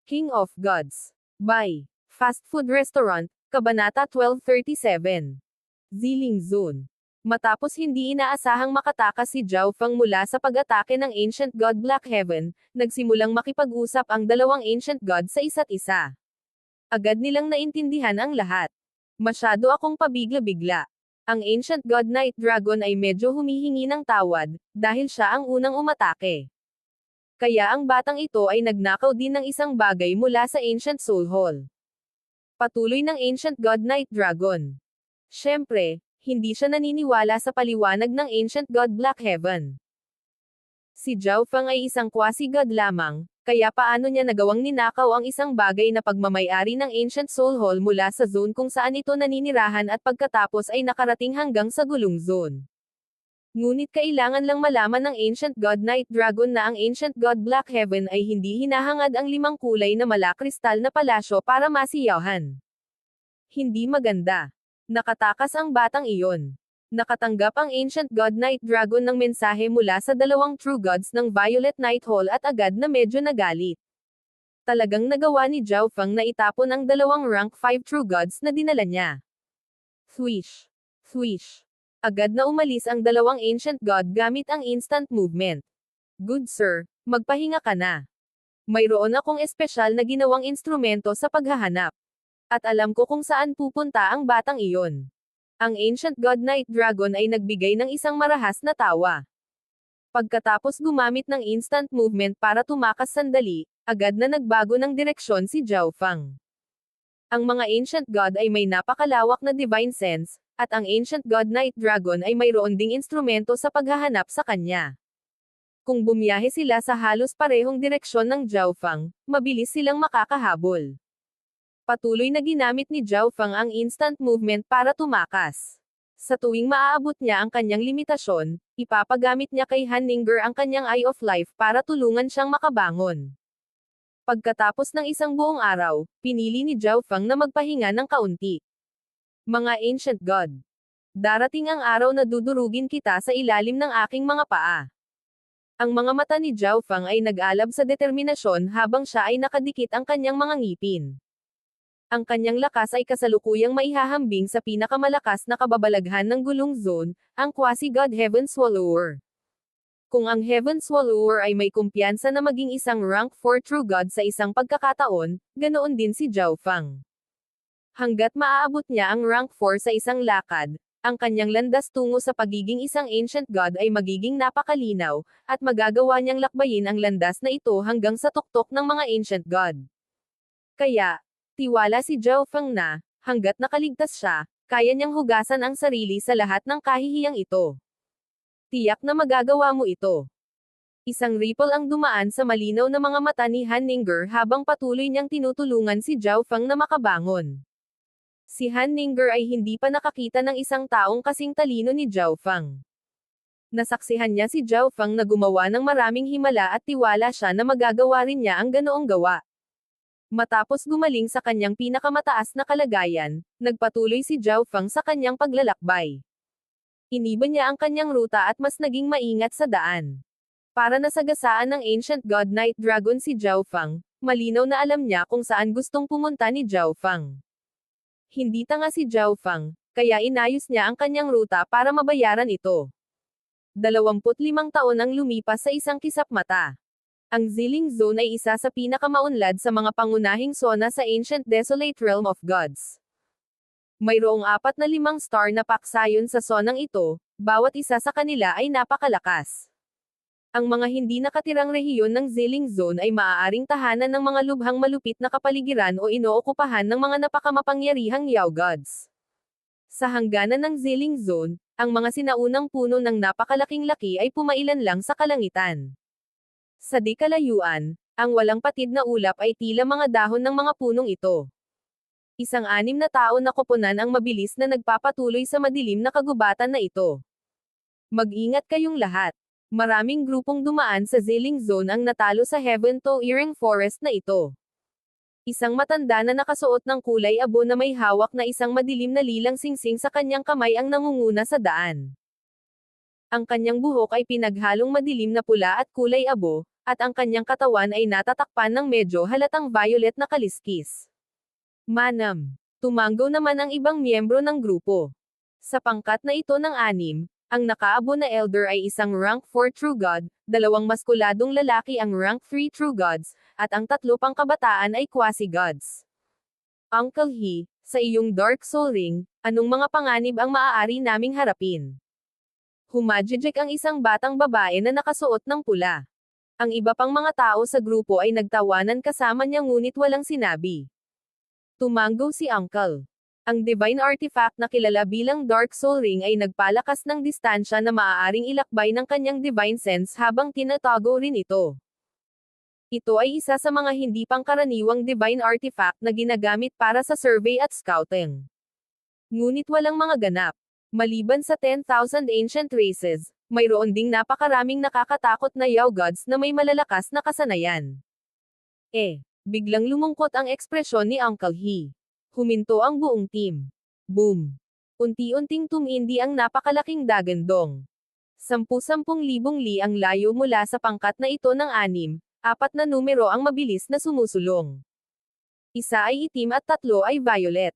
King of Gods. By Fast Food Restaurant, Kabanata 1237. Ziling Zone. Matapos hindi inaasahang makatakas si Zhao Feng mula sa pag-atake ng Ancient God Black Heaven, nagsimulang makipag-usap ang dalawang Ancient God sa isa't isa. Agad nilang naintindihan ang lahat. Masyado akong pabigla-bigla. Ang Ancient God Night Dragon ay medyo humihingi ng tawad, dahil siya ang unang umatake. Kaya ang batang ito ay nagnakaw din ng isang bagay mula sa Ancient Soul Hall. Patuloy ng Ancient God Night Dragon. Siyempre, hindi siya naniniwala sa paliwanag ng Ancient God Black Heaven. Si Zhao Feng ay isang quasi-god lamang, kaya paano niya nagawang ninakaw ang isang bagay na pagmamay-ari ng Ancient Soul Hall mula sa zone kung saan ito naninirahan at pagkatapos ay nakarating hanggang sa gulong zone. Ngunit kailangan lang malaman ng Ancient God Night Dragon na ang Ancient God Black Heaven ay hindi hinahangad ang 5 kulay na malakristal na palasyo para masiyahan. Hindi maganda. Nakatakas ang batang iyon. Nakatanggap ang Ancient God Night Dragon ng mensahe mula sa 2 True Gods ng Violet Night Hall at agad na medyo nagalit. Talagang nagawa ni Zhao Feng na itapon ang 2 Rank 5 True Gods na dinala niya. Swish. Swish. Agad na umalis ang 2 Ancient God gamit ang instant movement. Good sir, magpahinga ka na. Mayroon akong espesyal na ginawang instrumento sa paghahanap. At alam ko kung saan pupunta ang batang iyon. Ang Ancient God Night Dragon ay nagbigay ng isang marahas na tawa. Pagkatapos gumamit ng instant movement para tumakas sandali, agad na nagbago ng direksyon si Zhao Feng. Ang mga Ancient God ay may napakalawak na divine sense, at ang Ancient God Night Dragon ay mayroon ding instrumento sa paghahanap sa kanya. Kung bumiyahe sila sa halos parehong direksyon ng Zhao Feng, mabilis silang makakahabol. Patuloy na ginamit ni Zhao Feng ang instant movement para tumakas. Sa tuwing maaabot niya ang kanyang limitasyon, ipapagamit niya kay Han Ningguo ang kanyang Eye of Life para tulungan siyang makabangon. Pagkatapos ng isang buong araw, pinili ni Zhao Feng na magpahinga ng kaunti. Mga Ancient God. Darating ang araw na dudurugin kita sa ilalim ng aking mga paa. Ang mga mata ni Zhao Feng ay nag-alab sa determinasyon habang siya ay nakadikit ang kanyang mga ngipin. Ang kanyang lakas ay kasalukuyang maihahambing sa pinakamalakas na kababalaghan ng gulong zone, ang quasi-god Heaven Swallower. Kung ang Heaven Swallower ay may kumpiyansa na maging isang rank 4 true god sa isang pagkakataon, ganoon din si Zhao Feng. Hanggat maaabot niya ang rank 4 sa isang lakad, ang kanyang landas tungo sa pagiging isang Ancient God ay magiging napakalinaw, at magagawa niyang lakbayin ang landas na ito hanggang sa tuktok ng mga Ancient God. Kaya, tiwala si Zhao Feng na, hanggat nakaligtas siya, kaya niyang hugasan ang sarili sa lahat ng kahihiyang ito. Tiyak na magagawa mo ito. Isang ripple ang dumaan sa malinaw na mga mata ni Han Ningguo habang patuloy niyang tinutulungan si Zhao Feng na makabangon. Si Han Ningguo ay hindi pa nakakita ng isang taong kasing talino ni Zhao Feng. Nasaksihan niya si Zhao Feng na gumawa ng maraming himala at tiwala siya na magagawa rin niya ang ganoong gawa. Matapos gumaling sa kanyang pinakamataas na kalagayan, nagpatuloy si Zhao Feng sa kanyang paglalakbay. Iniba niya ang kanyang ruta at mas naging maingat sa daan. Para nasagasaan ng Ancient God Night Dragon si Zhao Feng, malinaw na alam niya kung saan gustong pumunta ni Zhao Feng. Hindi tanga si Zhao Feng, kaya inayos niya ang kanyang ruta para mabayaran ito. 25 taon ang lumipas sa isang kisap mata. Ang Ziling Zone ay isa sa pinakamaunlad sa mga pangunahing zona sa Ancient Desolate Realm of Gods. Mayroong 4 na 5 star na paksayon sa zonang ito, bawat isa sa kanila ay napakalakas. Ang mga hindi nakatirang rehiyon ng Ziling Zone ay maaaring tahanan ng mga lubhang malupit na kapaligiran o inookupahan ng mga napakamapangyarihang Yao Gods. Sa hangganan ng Ziling Zone, ang mga sinaunang puno ng napakalaking laki ay pumailan lang sa kalangitan. Sa di kalayuan, ang walang patid na ulap ay tila mga dahon ng mga punong ito. Isang 6 na tao na koponan ang mabilis na nagpapatuloy sa madilim na kagubatan na ito. Mag-ingat kayong lahat. Maraming grupong dumaan sa Ziling Zone ang natalo sa Heaven to Earring Forest na ito. Isang matanda na nakasuot ng kulay abo na may hawak na isang madilim na lilang singsing sa kanyang kamay ang nangunguna sa daan. Ang kanyang buhok ay pinaghalong madilim na pula at kulay abo, at ang kanyang katawan ay natatakpan ng medyo halatang violet na kaliskis. Manam. Tumanggo naman ang ibang miyembro ng grupo. Sa pangkat na ito ng 6, ang nakaabo na elder ay isang rank 4 True God, 2 maskuladong lalaki ang rank 3 True Gods, at ang 3 pang kabataan ay Quasi-Gods. Uncle He, sa iyong Dark Soul Ring, anong mga panganib ang maaari naming harapin? Humajijik ang isang batang babae na nakasuot ng pula. Ang iba pang mga tao sa grupo ay nagtawanan kasama niya ngunit walang sinabi. Tumanggo si Uncle. Ang divine artifact na kilala bilang Dark Soul Ring ay nagpalakas ng distansya na maaaring ilakbay ng kanyang divine sense habang tinatago rin ito. Ito ay isa sa mga hindi pangkaraniwang divine artifact na ginagamit para sa survey at scouting. Ngunit walang mga ganap. Maliban sa 10,000 ancient races, mayroon ding napakaraming nakakatakot na Yao Gods na may malalakas na kasanayan. Biglang lumungkot ang ekspresyon ni Uncle He. Huminto ang buong team. Boom! Unti-unting tumindi ang napakalaking dagandong. 10,000 li ang layo mula sa pangkat na ito ng 6, 4 na numero ang mabilis na sumusulong. Isa ay itim at 3 ay violet.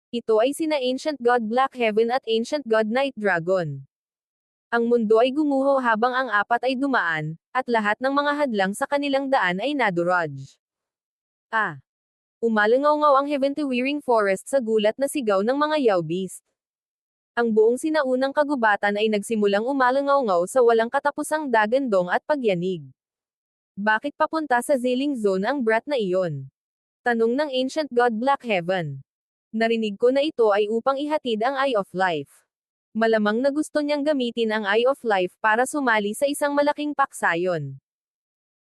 Ito ay sina Ancient God Black Heaven at Ancient God Night Dragon. Ang mundo ay gumuho habang ang 4 ay dumaan, at lahat ng mga hadlang sa kanilang daan ay nadurog. Umalangaw-ngaw ang Heaven-to-Wearing Forest sa gulat na sigaw ng mga Yao Beast. Ang buong sinaunang kagubatan ay nagsimulang umalangaw-ngaw sa walang katapusang dagandong at pagyanig. Bakit papunta sa Zilling Zone ang brat na iyon? Tanong ng Ancient God Black Heaven. Narinig ko na ito ay upang ihatid ang Eye of Life. Malamang na gusto niyang gamitin ang Eye of Life para sumali sa isang malaking paksayon.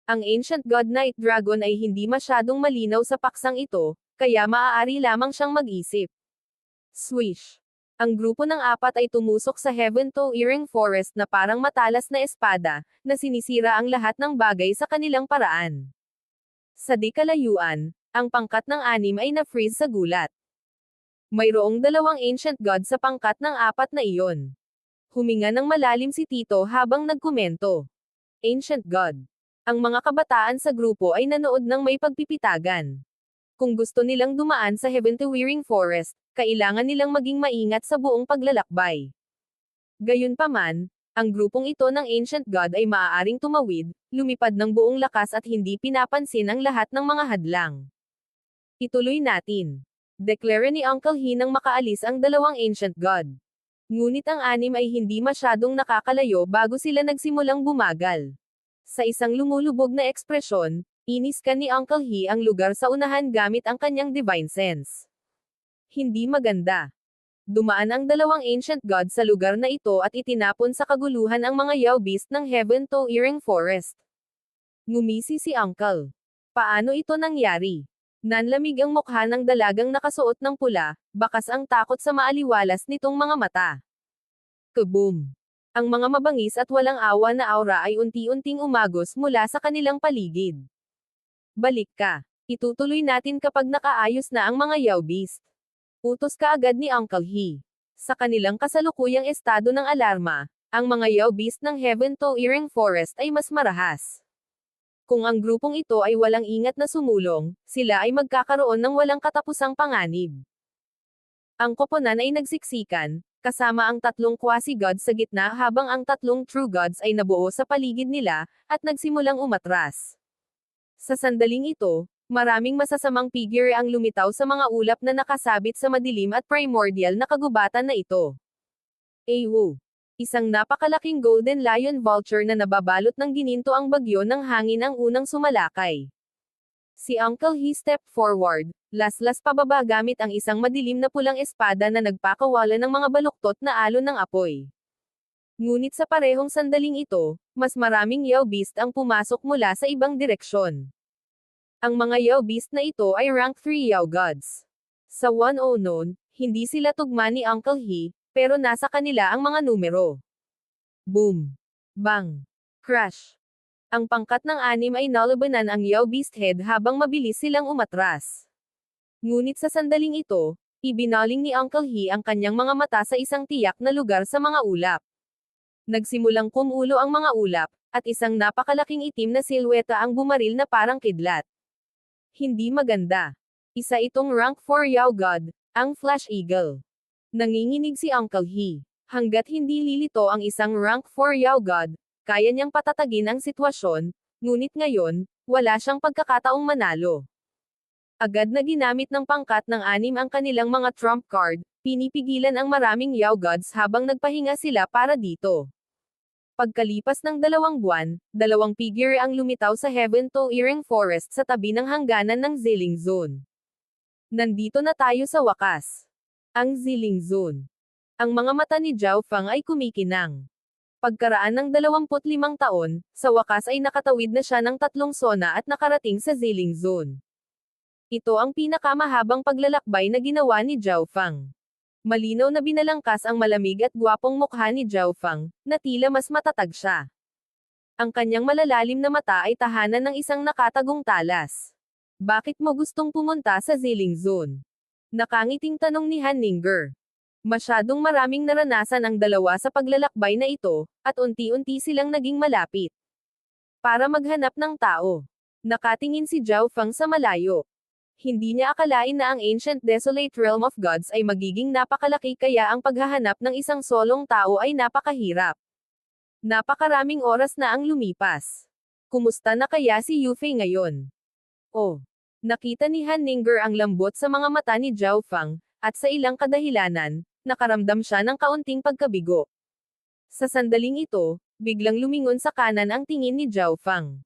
Ang Ancient God Night Dragon ay hindi masyadong malinaw sa paksang ito, kaya maaari lamang siyang mag-isip. Swish! Ang grupo ng 4 ay tumusok sa Heaven-to-Wearing Forest na parang matalas na espada, na sinisira ang lahat ng bagay sa kanilang paraan. Sa di kalayuan, ang pangkat ng 6 ay na-freeze sa gulat. Mayroong 2 Ancient God sa pangkat ng 4 na iyon. Huminga ng malalim si Tito habang nagkomento. Ancient God. Ang mga kabataan sa grupo ay nanood ng may pagpipitagan. Kung gusto nilang dumaan sa Heaven-to-Wearing Forest, kailangan nilang maging maingat sa buong paglalakbay. Gayunpaman, ang grupong ito ng Ancient God ay maaaring tumawid, lumipad ng buong lakas at hindi pinapansin ang lahat ng mga hadlang. Ituloy natin. Deklara ni Uncle He nang makaalis ang 2 Ancient God. Ngunit ang 6 ay hindi masyadong nakakalayo bago sila nagsimulang bumagal. Sa isang lumulubog na ekspresyon, iniskan ni Uncle He ang lugar sa unahan gamit ang kanyang divine sense. Hindi maganda. Dumaan ang 2 Ancient God sa lugar na ito at itinapon sa kaguluhan ang mga Yao Beast ng Heaven-to-Wearing Forest. Ngumisi si Uncle. Paano ito nangyari? Nanlamig ang mukha ng dalagang nakasuot ng pula, bakas ang takot sa maaliwalas nitong mga mata. Kaboom! Ang mga mabangis at walang awa na aura ay unti-unting umagos mula sa kanilang paligid. Balik ka. Itutuloy natin kapag nakaayos na ang mga Yao Beast. Utos kaagad ni Uncle He. Sa kanilang kasalukuyang estado ng alarma, ang mga Yao Beast ng Heaven-to-Wearing Forest ay mas marahas. Kung ang grupong ito ay walang ingat na sumulong, sila ay magkakaroon ng walang katapusang panganib. Ang koponan ay nagsiksikan, kasama ang 3 Quasi-Gods sa gitna habang ang 3 True Gods ay nabuo sa paligid nila, at nagsimulang umatras. Sa sandaling ito, maraming masasamang figure ang lumitaw sa mga ulap na nakasabit sa madilim at primordial na kagubatan na ito. Ewo! Isang napakalaking golden lion vulture na nababalot ng gininto ang bagyo ng hangin ang unang sumalakay. Si Uncle He stepped forward, laslas pababa gamit ang isang madilim na pulang espada na nagpakawala ng mga baluktot na alon ng apoy. Ngunit sa parehong sandaling ito, mas maraming Yao Beast ang pumasok mula sa ibang direksyon. Ang mga Yao Beast na ito ay rank 3 Yao Gods. Sa 109, hindi sila tugma ni Uncle He, pero nasa kanila ang mga numero. Boom! Bang! Crash! Ang pangkat ng 6 ay nalabanan ang Yao Beast Head habang mabilis silang umatras. Ngunit sa sandaling ito, ibinaling ni Uncle He ang kanyang mga mata sa isang tiyak na lugar sa mga ulap. Nagsimulang kumulo ang mga ulap, at isang napakalaking itim na silweta ang bumaril na parang kidlat. Hindi maganda. Isa itong rank 4 Yao God, ang Flash Eagle. Nanginginig si Uncle He. Hanggat hindi lilito ang isang rank 4 Yao God, kaya niyang patatagin ang sitwasyon, ngunit ngayon, wala siyang pagkakataong manalo. Agad na ginamit ng pangkat ng 6 ang kanilang mga trump card, pinipigilan ang maraming Yao Gods habang nagpahinga sila para dito. Pagkalipas ng 2 buwan, 2 figure ang lumitaw sa Heaven to Earring Forest sa tabi ng hangganan ng Ziling Zone. Nandito na tayo sa wakas. Ang Ziling Zone. Ang mga mata ni Zhao Fang ay kumikinang. Pagkaraan ng 25 taon, sa wakas ay nakatawid na siya ng 3 sona at nakarating sa Ziling Zone. Ito ang pinakamahabang paglalakbay na ginawa ni Zhao Fang. Malinaw na binalangkas ang malamig at gwapong mukha ni Zhao Fang, na tila mas matatag siya. Ang kanyang malalalim na mata ay tahanan ng isang nakatagong talas. Bakit mo gustong pumunta sa Ziling Zone? Nakangiting tanong ni Han Ninger. Masyadong maraming naranasan ang dalawa sa paglalakbay na ito, at unti-unti silang naging malapit. Para maghanap ng tao. Nakatingin si Zhao Fang sa malayo. Hindi niya akalain na ang Ancient Desolate Realm of Gods ay magiging napakalaki kaya ang paghahanap ng isang solong tao ay napakahirap. Napakaraming oras na ang lumipas. Kumusta na kaya si Yufei ngayon? Oh. Nakita ni Han Ninger ang lambot sa mga mata ni Zhao Fang, at sa ilang kadahilanan, nakaramdam siya ng kaunting pagkabigo. Sa sandaling ito, biglang lumingon sa kanan ang tingin ni Zhao Fang.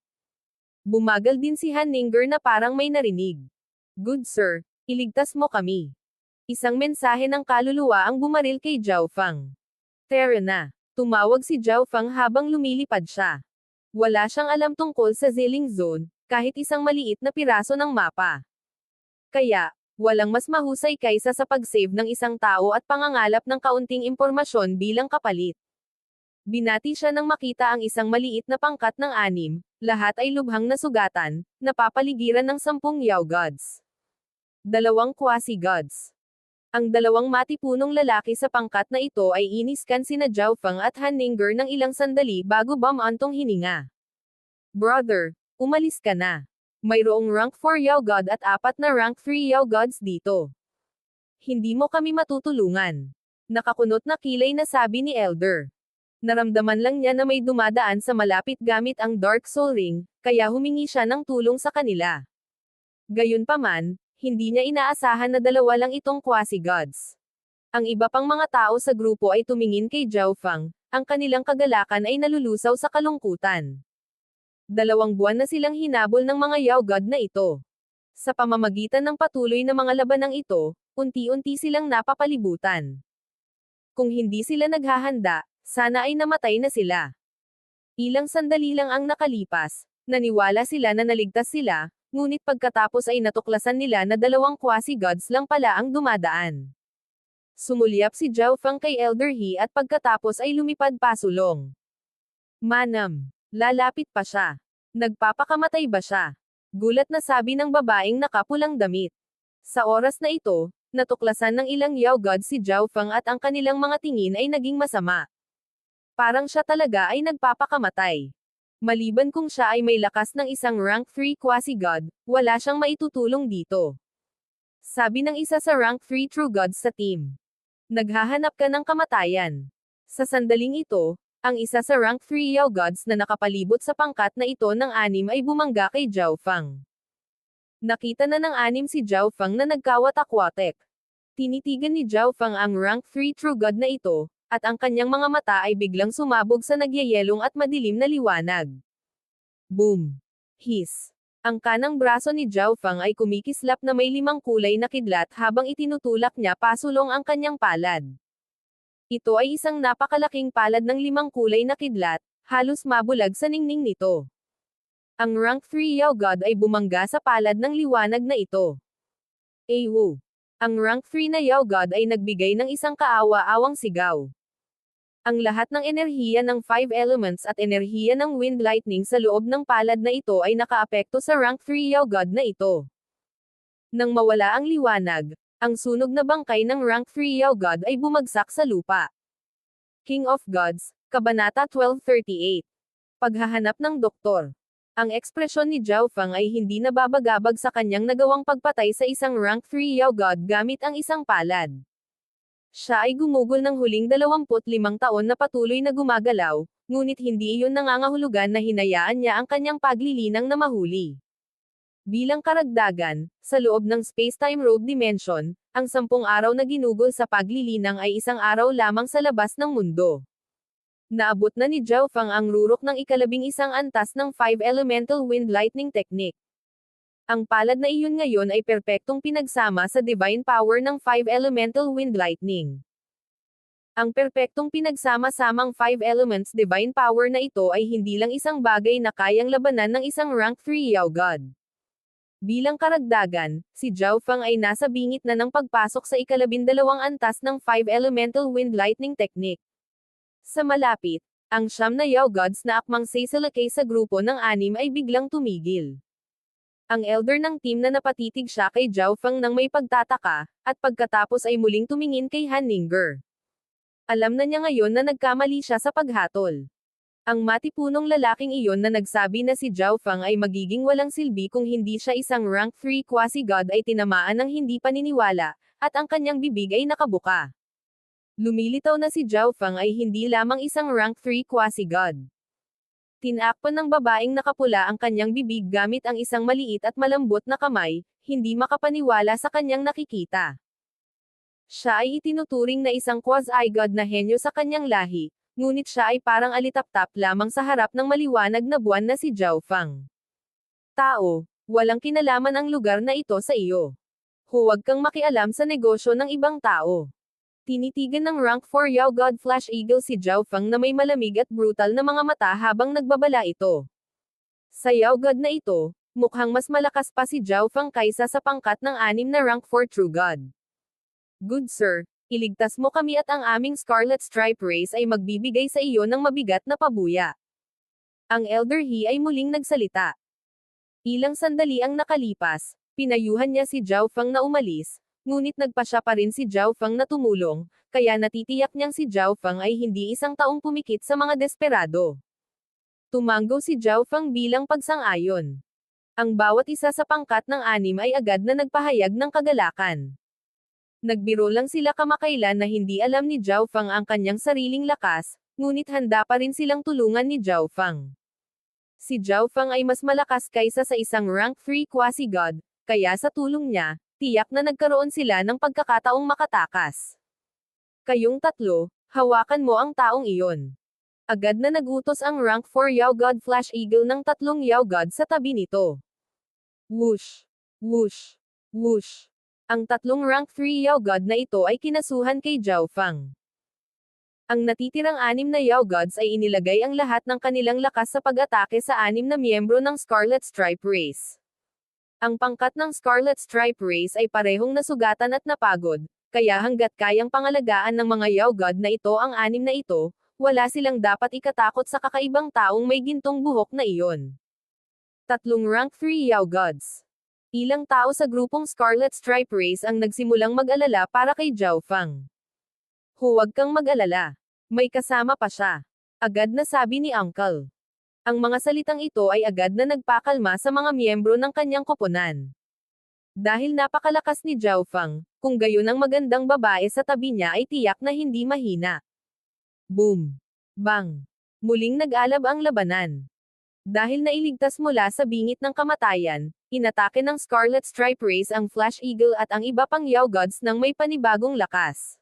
Bumagal din si Han Ninger na parang may narinig. Good sir, iligtas mo kami. Isang mensahe ng kaluluwa ang bumaril kay Zhao Fang. Tara na. Tumawag si Zhao Fang habang lumilipad siya. Wala siyang alam tungkol sa Ziling Zone, kahit isang maliit na piraso ng mapa. Kaya, walang mas mahusay kaysa sa pag-save ng isang tao at pangangalap ng kaunting impormasyon bilang kapalit. Binati siya nang makita ang isang maliit na pangkat ng 6, lahat ay lubhang nasugatan, napapaligiran ng 10 Yao Gods. 2 quasi-gods. Ang 2 matipunong lalaki sa pangkat na ito ay iniskan sina Zhao Fang at Han Ninger ng ilang sandali bago bumantong hininga. Brother, umalis ka na. Mayroong rank 4 Yao God at 4 na rank 3 Yao Gods dito. Hindi mo kami matutulungan. Nakakunot na kilay na sabi ni Elder. Naramdaman lang niya na may dumadaan sa malapit gamit ang Dark Soul Ring, kaya humingi siya ng tulong sa kanila. Gayunpaman, hindi niya inaasahan na 2 lang itong quasi-gods. Ang iba pang mga tao sa grupo ay tumingin kay Zhao Fang, ang kanilang kagalakan ay nalulusaw sa kalungkutan. 2 buwan na silang hinabol ng mga Yao God na ito. Sa pamamagitan ng patuloy na mga labanang ito, unti-unti silang napapalibutan. Kung hindi sila naghahanda, sana ay namatay na sila. Ilang sandali lang ang nakalipas, naniwala sila na naligtas sila, ngunit pagkatapos ay natuklasan nila na 2 quasi-gods lang pala ang dumadaan. Sumulyap si Zhao Fang kay Elder He at pagkatapos ay lumipad pasulong. Manam. Lalapit pa siya. Nagpapakamatay ba siya? Gulat na sabi ng babaeng nakapulang damit. Sa oras na ito, natuklasan ng ilang Yao God si Zhao Fang at ang kanilang mga tingin ay naging masama. Parang siya talaga ay nagpapakamatay. Maliban kung siya ay may lakas ng isang rank 3 quasi-god, wala siyang maitutulong dito. Sabi ng isa sa rank 3 true gods sa team. Naghahanap ka ng kamatayan. Sa sandaling ito, ang isa sa rank 3 Yao Gods na nakapalibot sa pangkat na ito ng 6 ay bumangga kay Zhao Fang. Nakita na ng 6 si Zhao Fang na nagkawatak-watek. Tinitigan ni Zhao Fang ang rank 3 true god na ito, at ang kanyang mga mata ay biglang sumabog sa nagyayelong at madilim na liwanag. Boom! Hiss! Ang kanang braso ni Zhao Fang ay kumikislap na may 5 kulay na kidlat habang itinutulak niya pasulong ang kanyang palad. Ito ay isang napakalaking palad ng 5 kulay na kidlat, halos mabulag sa ningning nito. Ang rank 3 Yao God ay bumangga sa palad ng liwanag na ito. Ewo! Ang rank 3 na Yao God ay nagbigay ng isang kaawa-awang sigaw. Ang lahat ng enerhiya ng 5 elements at enerhiya ng wind lightning sa loob ng palad na ito ay nakaapekto sa rank 3 Yao God na ito. Nang mawala ang liwanag, ang sunog na bangkay ng rank 3 Yao God ay bumagsak sa lupa. King of Gods, Kabanata 1238. Paghahanap ng doktor. Ang ekspresyon ni Zhao Feng ay hindi nababagabag sa kanyang nagawang pagpatay sa isang rank 3 Yao God gamit ang isang palad. Siya ay gumugol ng huling 25 taon na patuloy na gumagalaw, ngunit hindi iyon nangangahulugan na hinayaan niya ang kanyang paglilinang na mahuli. Bilang karagdagan, sa loob ng space-time road dimension, ang 10 araw na ginugol sa paglilinang ay isang araw lamang sa labas ng mundo. Naabot na ni Zhao Feng ang rurok ng ika-11 antas ng 5 Elemental Wind Lightning Technique. Ang palad na iyon ngayon ay perpektong pinagsama sa divine power ng 5 Elemental Wind Lightning. Ang perpektong pinagsama-samang 5 elements divine power na ito ay hindi lang isang bagay na kayang labanan ng isang rank 3 Yao God. Bilang karagdagan, si Zhao Feng ay nasa bingit na ng pagpasok sa ika-12 antas ng 5 Elemental Wind Lightning Technique. Sa malapit, ang 9 na Yao Gods na akmang sasalakay sa grupo ng 6 ay biglang tumigil. Ang elder ng team na napatitig siya kay Zhao Feng nang may pagtataka, at pagkatapos ay muling tumingin kay Han Ninger. Alam na niya ngayon na nagkamali siya sa paghatol. Ang matipunong lalaking iyon na nagsabi na si Zhao Feng ay magiging walang silbi kung hindi siya isang rank 3 quasi-god ay tinamaan ng hindi paniniwala, at ang kanyang bibig ay nakabuka. Lumilitaw na si Zhao Feng ay hindi lamang isang rank 3 quasi-god. Tinakpan ng babaeng nakapula ang kanyang bibig gamit ang isang maliit at malambot na kamay, hindi makapaniwala sa kanyang nakikita. Siya ay itinuturing na isang quasi-god na henyo sa kanyang lahi, ngunit siya ay parang alitaptap lamang sa harap ng maliwanag na buwan na si Zhao Feng. Tao, walang kinalaman ang lugar na ito sa iyo. Huwag kang makialam sa negosyo ng ibang tao. Tinitigan ng rank 4 Yao God Flash Eagle si Zhao Feng na may malamig at brutal na mga mata habang nagbabala ito. Sa Yao God na ito, mukhang mas malakas pa si Zhao Feng kaysa sa pangkat ng 6 na rank 4 True God. Good sir, iligtas mo kami at ang aming Scarlet Stripe Race ay magbibigay sa iyo ng mabigat na pabuya. Ang Elder He ay muling nagsalita. Ilang sandali ang nakalipas, pinayuhan niya si Zhao Feng na umalis. Ngunit nagpasya pa rin si Zhao Feng na tumulong, kaya natitiyak niyang si Zhao Feng ay hindi isang taong pumikit sa mga desperado. Tumanggo si Zhao Feng bilang pagsang-ayon. Ang bawat isa sa pangkat ng 6 ay agad na nagpahayag ng kagalakan. Nagbiro lang sila kamakailan na hindi alam ni Zhao Feng ang kanyang sariling lakas, ngunit handa pa rin silang tulungan ni Zhao Feng. Si Zhao Feng ay mas malakas kaysa sa isang rank 3 quasi-god, kaya sa tulong niya, tiyak na nagkaroon sila ng pagkakataong makatakas. Kayong tatlo, hawakan mo ang taong iyon. Agad na nagutos ang rank 4 Yao God Flash Eagle ng 3 Yao God sa tabi nito. Whoosh! Whoosh! Whoosh! Ang 3 rank 3 Yao God na ito ay kinasuhan kay Zhao Feng. Ang natitirang 6 na Yao Gods ay inilagay ang lahat ng kanilang lakas sa pag-atake sa 6 na miyembro ng Scarlet Stripe Race. Ang pangkat ng Scarlet Stripe Race ay parehong nasugatan at napagod, kaya hanggat kayang pangalagaan ng mga Yao God na ito ang 6 na ito, wala silang dapat ikatakot sa kakaibang taong may gintong buhok na iyon. 3 rank 3 Yao Gods. Ilang tao sa grupong Scarlet Stripe Race ang nagsimulang mag-alala para kay Zhao Feng. Huwag kang mag-alala. May kasama pa siya. Agad na sabi ni Uncle. Ang mga salitang ito ay agad na nagpakalma sa mga miyembro ng kanyang koponan. Dahil napakalakas ni Zhao Feng, kung gayon ang magandang babae sa tabi niya ay tiyak na hindi mahina. Boom! Bang! Muling nag-alab ang labanan. Dahil nailigtas mula sa bingit ng kamatayan, inatake ng Scarlet Stripe Race ang Flash Eagle at ang iba pang Yao Gods ng may panibagong lakas.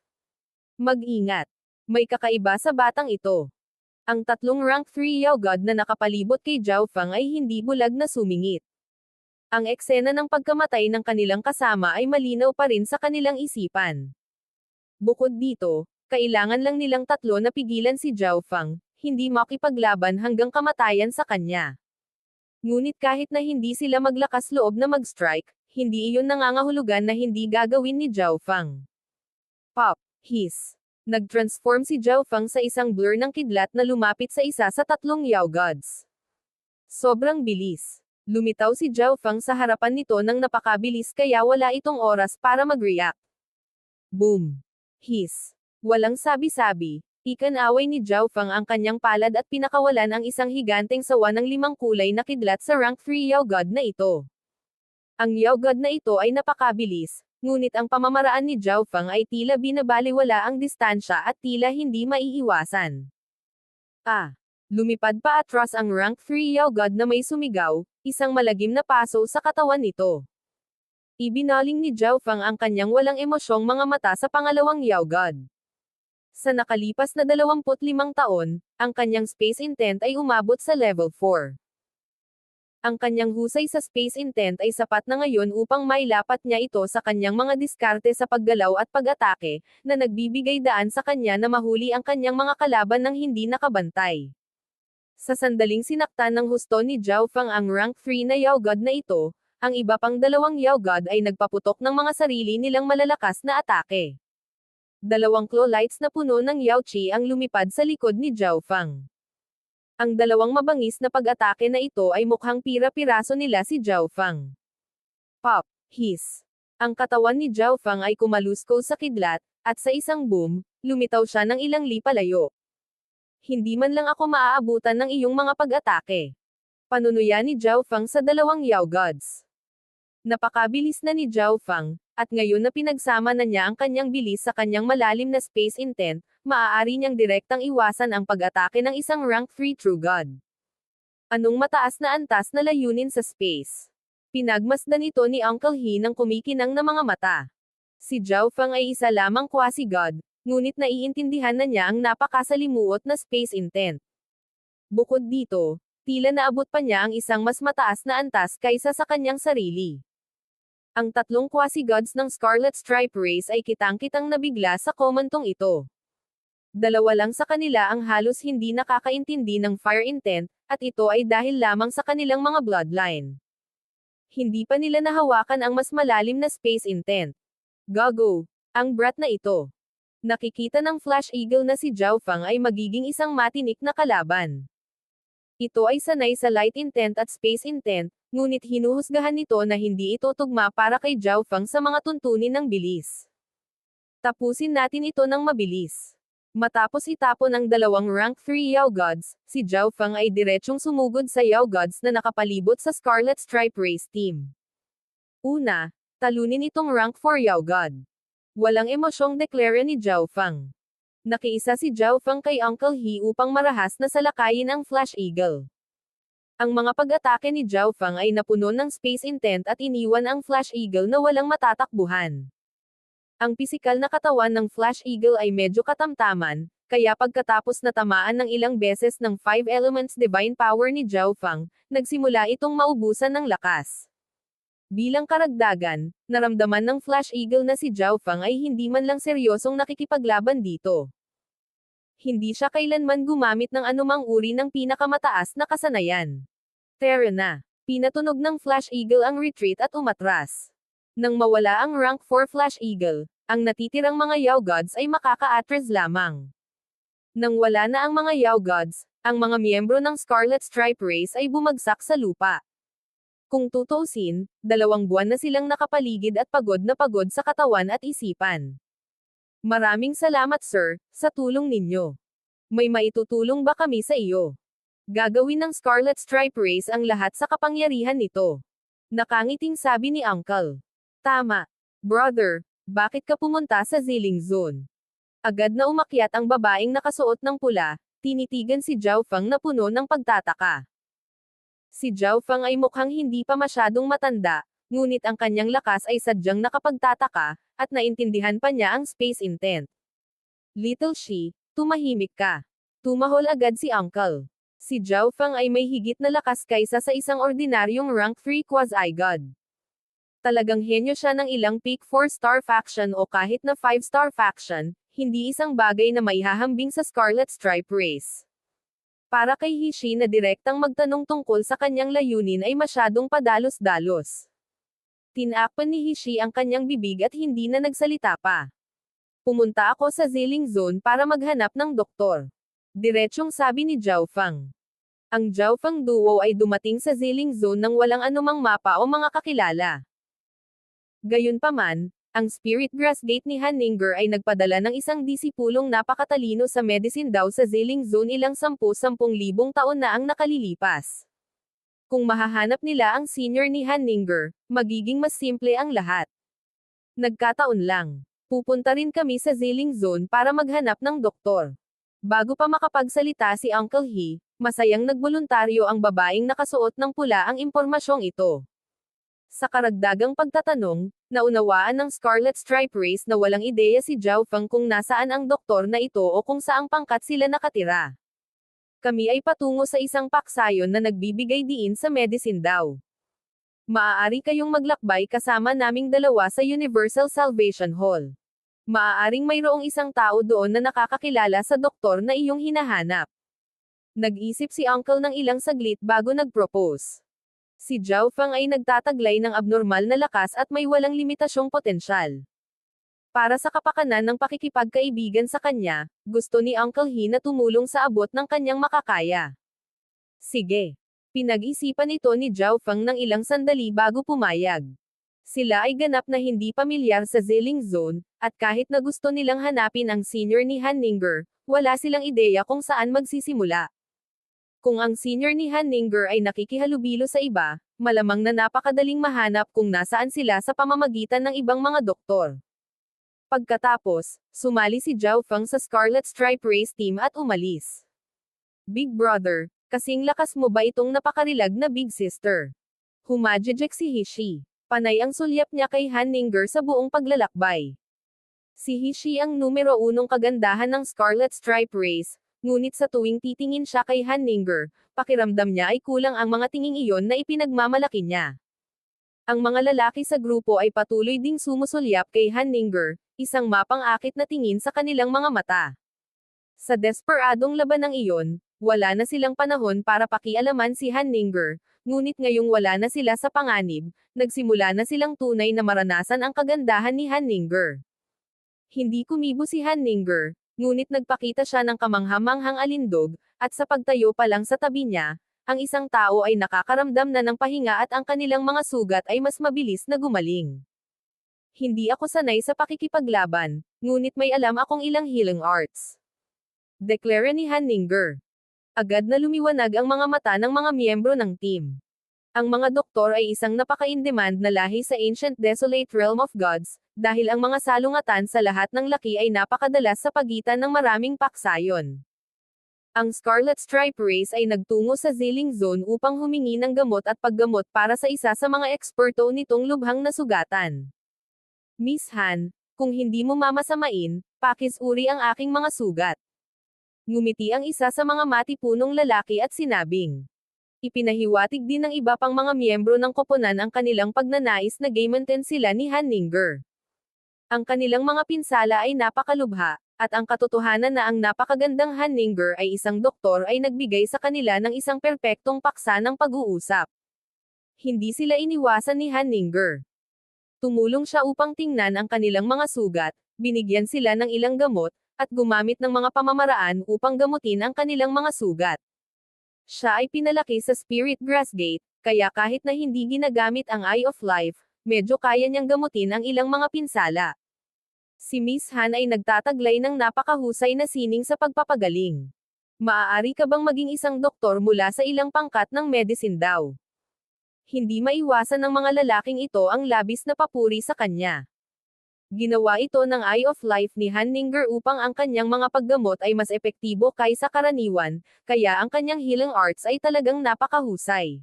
Mag-ingat! May kakaiba sa batang ito. Ang 3 rank 3 Yao God na nakapalibot kay Zhao Feng ay hindi bulag na sumingit. Ang eksena ng pagkamatay ng kanilang kasama ay malinaw pa rin sa kanilang isipan. Bukod dito, kailangan lang nilang 3 na pigilan si Zhao Feng, hindi makipaglaban hanggang kamatayan sa kanya. Ngunit kahit na hindi sila maglakas loob na mag-strike, hindi iyon nangangahulugan na hindi gagawin ni Zhao Feng. Pop! Hiss! Nag-transform si Zhao Feng sa isang blur ng kidlat na lumapit sa isa sa 3 Yao Gods. Sobrang bilis. Lumitaw si Zhao Feng sa harapan nito nang napakabilis kaya wala itong oras para mag-react. Boom! Hiss! Walang sabi-sabi, Ikanaway ni Zhao Feng ang kanyang palad at pinakawalan ang isang higanteng sawa ng 5 kulay na kidlat sa rank 3 Yao God na ito. Ang Yao God na ito ay napakabilis, ngunit ang pamamaraan ni Zhao Feng ay tila binabaliwala ang distansya at tila hindi maiiwasan. Lumipad pa atras ang rank 3 Yao God na may sumigaw, isang malagim na paso sa katawan nito. Ibinaling ni Zhao Feng ang kanyang walang emosyong mga mata sa pangalawang Yao God. Sa nakalipas na 25 taon, ang kanyang space intent ay umabot sa level 4. Ang kanyang husay sa space intent ay sapat na ngayon upang mailapat niya ito sa kanyang mga diskarte sa paggalaw at pag-atake, na nagbibigay daan sa kanya na mahuli ang kanyang mga kalaban ng hindi nakabantay. Sa sandaling sinaktan ng husto ni Zhao Feng ang rank 3 na Yao God na ito, ang iba pang dalawang Yao God ay nagpaputok ng mga sarili nilang malalakas na atake. 2 claw lights na puno ng Yao Qi ang lumipad sa likod ni Zhao Feng. Ang dalawang mabangis na pag-atake na ito ay mukhang pira-piraso nila si Zhao Feng. Pop! Hiss! Ang katawan ni Zhao Feng ay kumalusko sa kidlat, at sa isang boom, lumitaw siya ng ilang li palayo. Hindi man lang ako maaabutan ng iyong mga pag-atake. Panunuya ni Zhao Feng sa dalawang Yao Gods. Napakabilis na ni Zhao Feng, at ngayon na pinagsama na niya ang kanyang bilis sa kanyang malalim na space intent, maaari niyang direktang iwasan ang pag-atake ng isang rank 3 True God. Anong mataas na antas na layunin sa space? Pinagmasdan ito ni Uncle He ng kumikinang na mga mata. Si Zhao Feng ay isa lamang quasi-god, ngunit naiintindihan na niya ang napakasalimuot na space intent. Bukod dito, tila naabot pa niya ang isang mas mataas na antas kaysa sa kanyang sarili. Ang 3 quasi-gods ng Scarlet Stripe Race ay kitang-kitang nabigla sa komantong ito. 2 lang sa kanila ang halos hindi nakakaintindi ng fire intent, at ito ay dahil lamang sa kanilang mga bloodline. Hindi pa nila nahawakan ang mas malalim na space intent. Gago! Ang brat na ito. Nakikita ng Flash Eagle na si Zhao Feng ay magiging isang matinik na kalaban. Ito ay sanay sa light intent at space intent, ngunit hinuhusgahan nito na hindi ito tugma para kay Zhao Feng sa mga tuntunin ng bilis. Tapusin natin ito ng mabilis. Matapos itapon ang dalawang rank 3 Yao Gods, si Zhao Feng ay diretsyong sumugod sa Yao Gods na nakapalibot sa Scarlet Stripe Race team. Una, talunin itong rank 4 Yao God. Walang emosyong deklara ni Zhao Feng. Nakiisa si Zhao Feng kay Uncle He upang marahas na salakayin ang Flash Eagle. Ang mga pag-atake ni Zhao Feng ay napuno ng space intent at iniwan ang Flash Eagle na walang matatakbuhan. Ang pisikal na katawan ng Flash Eagle ay medyo katamtaman, kaya pagkatapos na tamaan ng ilang beses ng 5 Elements Divine Power ni Zhao Feng, nagsimula itong maubusan ng lakas. Bilang karagdagan, naramdaman ng Flash Eagle na si Zhao Feng ay hindi man lang seryosong nakikipaglaban dito. Hindi siya kailanman gumamit ng anumang uri ng pinakamataas na kasanayan. Tara na. Pinatunog ng Flash Eagle ang retreat at umatras. Nang mawala ang rank 4 Flash Eagle, ang natitirang mga Yao Gods ay makaka-atras lamang. Nang wala na ang mga Yao Gods, ang mga miyembro ng Scarlet Stripe Race ay bumagsak sa lupa. Kung tutuusin, 2 buwan na silang nakapaligid at pagod na pagod sa katawan at isipan. Maraming salamat sir, sa tulong ninyo. May maitutulong ba kami sa iyo? Gagawin ng Scarlet Stripe Race ang lahat sa kapangyarihan nito. Nakangiting sabi ni Uncle. Tama. Brother, bakit ka pumunta sa Ziling Zone? Agad na umakyat ang babaeng nakasuot ng pula, tinitigan si Zhao Feng na puno ng pagtataka. Si Zhao Feng ay mukhang hindi pa masyadong matanda, ngunit ang kanyang lakas ay sadyang nakapagtataka, at naintindihan pa niya ang space intent. Little Shi, tumahimik ka. Tumahol agad si Uncle. Si Zhao Feng ay may higit na lakas kaysa sa isang ordinaryong rank 3 quasi-god. Talagang henyo siya ng ilang peak 4-star faction o kahit na 5-star faction, hindi isang bagay na maihahambing sa Scarlet Stripe Race. Para kay Hishi na direktang magtanong tungkol sa kanyang layunin ay masyadong padalos-dalos. Tinakpan ni Hishi ang kanyang bibig at hindi na nagsalita pa. Pumunta ako sa Ziling Zone para maghanap ng doktor. Diretsyong sabi ni Zhao Feng. Ang Zhao Feng duo ay dumating sa Ziling Zone nang walang anumang mapa o mga kakilala. Gayunpaman, Ang Spirit Grass Gate ni Hanninger ay nagpadala ng isang disipulong napakatalino sa medicine daw sa Ziling Zone ilang 10,000 taon na ang nakalilipas. Kung mahahanap nila ang senior ni Hanninger, magiging mas simple ang lahat. Nagkataon lang. Pupunta rin kami sa Ziling Zone para maghanap ng doktor. Bago pa makapagsalita si Uncle He, masayang nagboluntaryo ang babaeng nakasuot ng pula ang impormasyong ito. Sa karagdagang pagtatanong, naunawaan ng Scarlet Stripe Race na walang ideya si Zhao Feng kung nasaan ang doktor na ito o kung saang pangkat sila nakatira. Kami ay patungo sa isang paksayon na nagbibigay diin sa medicine daw. Maaari kayong maglakbay kasama naming dalawa sa Universal Salvation Hall. Maaaring mayroong isang tao doon na nakakakilala sa doktor na iyong hinahanap. Nag-isip si Uncle ng ilang saglit bago nag-propose. Si Zhao Feng ay nagtataglay ng abnormal na lakas at may walang limitasyong potensyal. Para sa kapakanan ng pakikipagkaibigan sa kanya, gusto ni Uncle He na tumulong sa abot ng kanyang makakaya. Sige. Pinag-isipan ito ni Zhao Feng ng ilang sandali bago pumayag. Sila ay ganap na hindi pamilyar sa Ziling Zone, at kahit na gusto nilang hanapin ang senior ni Hanninger, wala silang ideya kung saan magsisimula. Kung ang senior ni Hanninger ay nakikihalubilo sa iba, malamang na napakadaling mahanap kung nasaan sila sa pamamagitan ng ibang mga doktor. Pagkatapos, sumali si Zhao Feng sa Scarlet Stripe Race Team at umalis. Big Brother, kasing lakas mo ba itong napakarilag na Big Sister? Humajijek si Hishi. Panay ang sulyap niya kay Hanninger sa buong paglalakbay. Si Hishi ang numero 1 kagandahan ng Scarlet Stripe Race. Ngunit sa tuwing titingin siya kay Hanninger, pakiramdam niya ay kulang ang mga tinging iyon na ipinagmamalaki niya. Ang mga lalaki sa grupo ay patuloy ding sumusulyap kay Hanninger, isang mapang-akit na tingin sa kanilang mga mata. Sa desperadong labanang iyon, wala na silang panahon para pakialaman si Hanninger, ngunit ngayong wala na sila sa panganib, nagsimula na silang tunay na maranasan ang kagandahan ni Hanninger. Hindi kumibo si Hanninger, ngunit nagpakita siya ng kamanghamanghang alindog, at sa pagtayo pa lang sa tabi niya, ang isang tao ay nakakaramdam na ng pahinga at ang kanilang mga sugat ay mas mabilis na gumaling. Hindi ako sanay sa pakikipaglaban, ngunit may alam akong ilang healing arts. Deklara ni Hanninger. Agad na lumiwanag ang mga mata ng mga miyembro ng team. Ang mga doktor ay isang napaka-in-demand na lahi sa Ancient Desolate Realm of Gods, dahil ang mga salungatan sa lahat ng laki ay napakadalas sa pagitan ng maraming paksayon. Ang Scarlet Stripe Race ay nagtungo sa Ziling Zone upang humingi ng gamot at paggamot para sa isa sa mga eksperto nitong lubhang nasugatan. Miss Han, kung hindi mo mamasamain, pakisuri ang aking mga sugat. Ngumiti ang isa sa mga matipunong lalaki at sinabing. Ipinahiwatig din ng iba pang mga miyembro ng koponan ang kanilang pagnanais na gaymanten sila ni Hanninger. Ang kanilang mga pinsala ay napakalubha, at ang katotohanan na ang napakagandang Hanninger ay isang doktor ay nagbigay sa kanila ng isang perpektong paksa ng pag-uusap. Hindi sila iniwasan ni Hanninger. Tumulong siya upang tingnan ang kanilang mga sugat, binigyan sila ng ilang gamot, at gumamit ng mga pamamaraan upang gamutin ang kanilang mga sugat. Siya ay pinalaki sa Spirit Grass Gate, kaya kahit na hindi ginagamit ang Eye of Life, medyo kaya niyang gamutin ang ilang mga pinsala. Si Miss Han ay nagtataglay ng napakahusay na sining sa pagpapagaling. Maaari ka bang maging isang doktor mula sa ilang pangkat ng medicine daw? Hindi maiwasan ng mga lalaking ito ang labis na papuri sa kanya. Ginawa ito ng Eye of Life ni Hanninger upang ang kanyang mga paggamot ay mas epektibo kaysa karaniwan, kaya ang kanyang healing arts ay talagang napakahusay.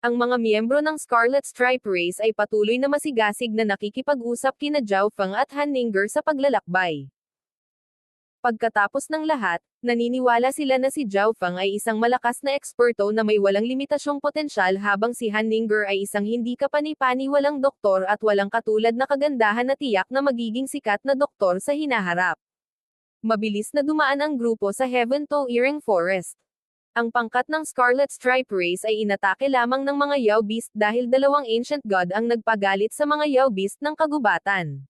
Ang mga miyembro ng Scarlet Stripe Race ay patuloy na masigasig na nakikipag-usap kina Zhao Feng at Hanninger sa paglalakbay. Pagkatapos ng lahat, naniniwala sila na si Zhao Feng ay isang malakas na eksperto na may walang limitasyong potensyal habang si Hanninger ay isang hindi kapani-paniwalang doktor at walang katulad na kagandahan na tiyak na magiging sikat na doktor sa hinaharap. Mabilis na dumaan ang grupo sa Heaven Toe-Earring Forest. Ang pangkat ng Scarlet Stripe Race ay inatake lamang ng mga Yao Beast dahil dalawang Ancient God ang nagpagalit sa mga Yao Beast ng kagubatan.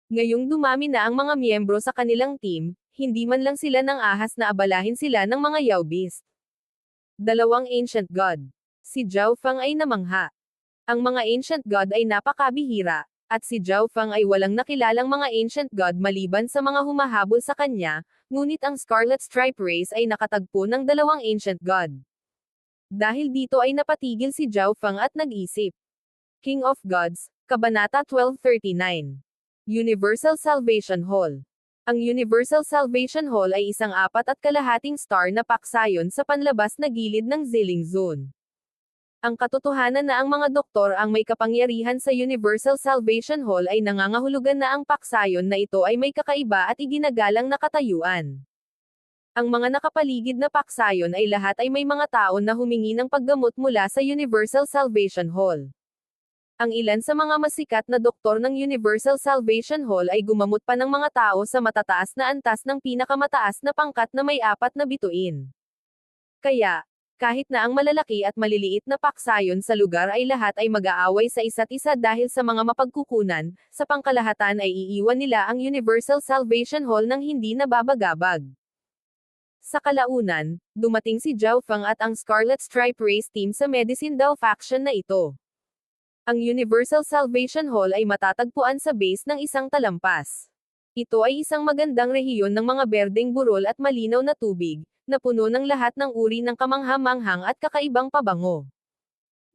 Ngayong dumami na ang mga miyembro sa kanilang team, hindi man lang sila nang ahas na abalahin sila ng mga Yao Beast. Dalawang Ancient God. Si Zhao Feng ay namangha. Ang mga Ancient God ay napakabihira, At si Zhao Feng ay walang nakilalang mga ancient god maliban sa mga humahabol sa kanya, ngunit ang Scarlet Stripe race ay nakatagpo ng dalawang ancient god. Dahil dito ay napatigil si Zhao Feng at nag-isip. King of Gods, Kabanata 1239. Universal Salvation Hall. Ang Universal Salvation Hall ay isang 4.5 star na paksayon sa panlabas na gilid ng Ziling Zone. Ang katotohanan na ang mga doktor ang may kapangyarihan sa Universal Salvation Hall ay nangangahulugan na ang paksayon na ito ay may kakaiba at iginagalang na katayuan. Ang mga nakapaligid na paksayon ay lahat ay may mga tao na humingi ng paggamot mula sa Universal Salvation Hall. Ang ilan sa mga masikat na doktor ng Universal Salvation Hall ay gumamot pa ng mga tao sa matataas na antas ng pinakamataas na pangkat na may 4 na bituin. Kaya, kahit na ang malalaki at maliliit na paksayon sa lugar ay lahat ay mag-aaway sa isa't isa dahil sa mga mapagkukunan, sa pangkalahatan ay iiwan nila ang Universal Salvation Hall ng hindi nababagabag. Sa kalaunan, dumating si Zhao Feng at ang Scarlet Stripe Race team sa Medicine Dao faction na ito. Ang Universal Salvation Hall ay matatagpuan sa base ng isang talampas. Ito ay isang magandang rehiyon ng mga berdeng burol at malinaw na tubig, na puno ng lahat ng uri ng kamangha-manghang at kakaibang pabango.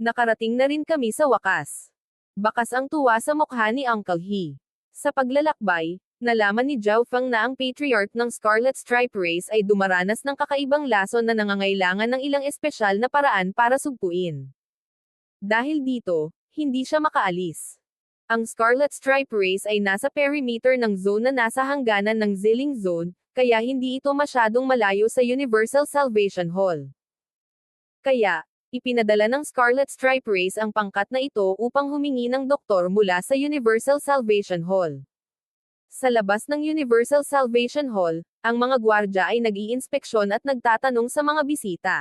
Nakarating na rin kami sa wakas. Bakas ang tuwa sa mukha ni Uncle He. Sa paglalakbay, nalaman ni Zhao Feng na ang patriarch ng Scarlet Stripe Race ay dumaranas ng kakaibang lason na nangangailangan ng ilang espesyal na paraan para sugpuin. Dahil dito, hindi siya makaalis. Ang Scarlet Stripe Race ay nasa perimeter ng zone na nasa hangganan ng Ziling Zone, kaya hindi ito masyadong malayo sa Universal Salvation Hall. Kaya, ipinadala ng Scarlet Stripe Race ang pangkat na ito upang humingi ng doktor mula sa Universal Salvation Hall. Sa labas ng Universal Salvation Hall, ang mga gwardya ay nag-iinspeksyon at nagtatanong sa mga bisita.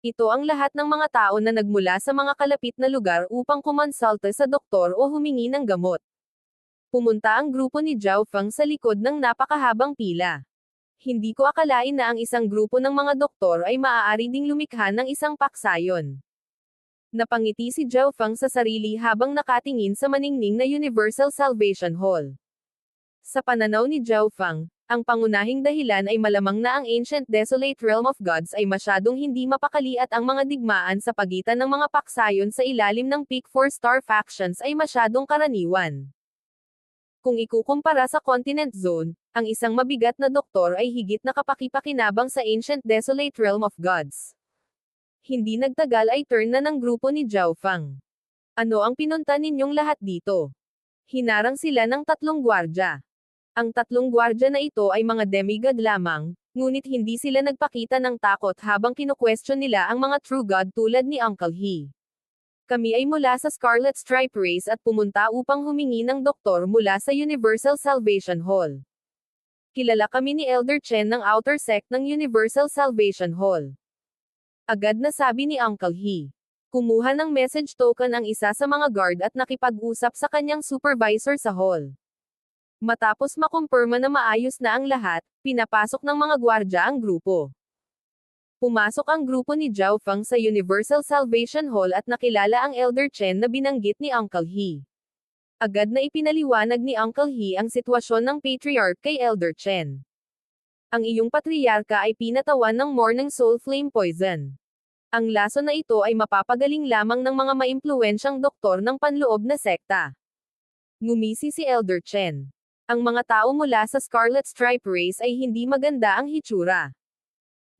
Ito ang lahat ng mga tao na nagmula sa mga kalapit na lugar upang kumonsulta sa doktor o humingi ng gamot. Pumunta ang grupo ni Zhao Feng sa likod ng napakahabang pila. Hindi ko akalain na ang isang grupo ng mga doktor ay maaari ding lumikha ng isang paksayon. Napangiti si Zhao Feng sa sarili habang nakatingin sa maningning na Universal Salvation Hall. Sa pananaw ni Zhao Feng, ang pangunahing dahilan ay malamang na ang Ancient Desolate Realm of Gods ay masyadong hindi mapakali at ang mga digmaan sa pagitan ng mga paksayon sa ilalim ng Peak 4-star factions ay masyadong karaniwan. Kung ikukumpara sa Continent Zone, ang isang mabigat na doktor ay higit na kapakipakinabang sa Ancient Desolate Realm of Gods. Hindi nagtagal ay turn na ng grupo ni Zhao Feng. Ano ang pinunta ninyong lahat dito? Hinarang sila ng 3 gwardya. Ang 3 gwardya na ito ay mga demigod lamang, ngunit hindi sila nagpakita ng takot habang kinu-question nila ang mga true god tulad ni Uncle He. Kami ay mula sa Scarlet Stripe Race at pumunta upang humingi ng doktor mula sa Universal Salvation Hall. Kilala kami ni Elder Chen ng Outer Sect ng Universal Salvation Hall. Agad na sabi ni Uncle He. Kumuha ng message token ang isa sa mga guard at nakipag-usap sa kanyang supervisor sa hall. Matapos makumpirma na maayos na ang lahat, pinapasok ng mga gwardya ang grupo. Pumasok ang grupo ni Zhao Feng sa Universal Salvation Hall at nakilala ang Elder Chen na binanggit ni Uncle He. Agad na ipinaliwanag ni Uncle He ang sitwasyon ng patriarch kay Elder Chen. Ang iyong patriarka ay pinatawan ng Morning Soul Flame Poison. Ang lason na ito ay mapapagaling lamang ng mga maimpluwensyang doktor ng panloob na sekta. Ngumisi si Elder Chen. Ang mga tao mula sa Scarlet Stripe Race ay hindi maganda ang hitsura.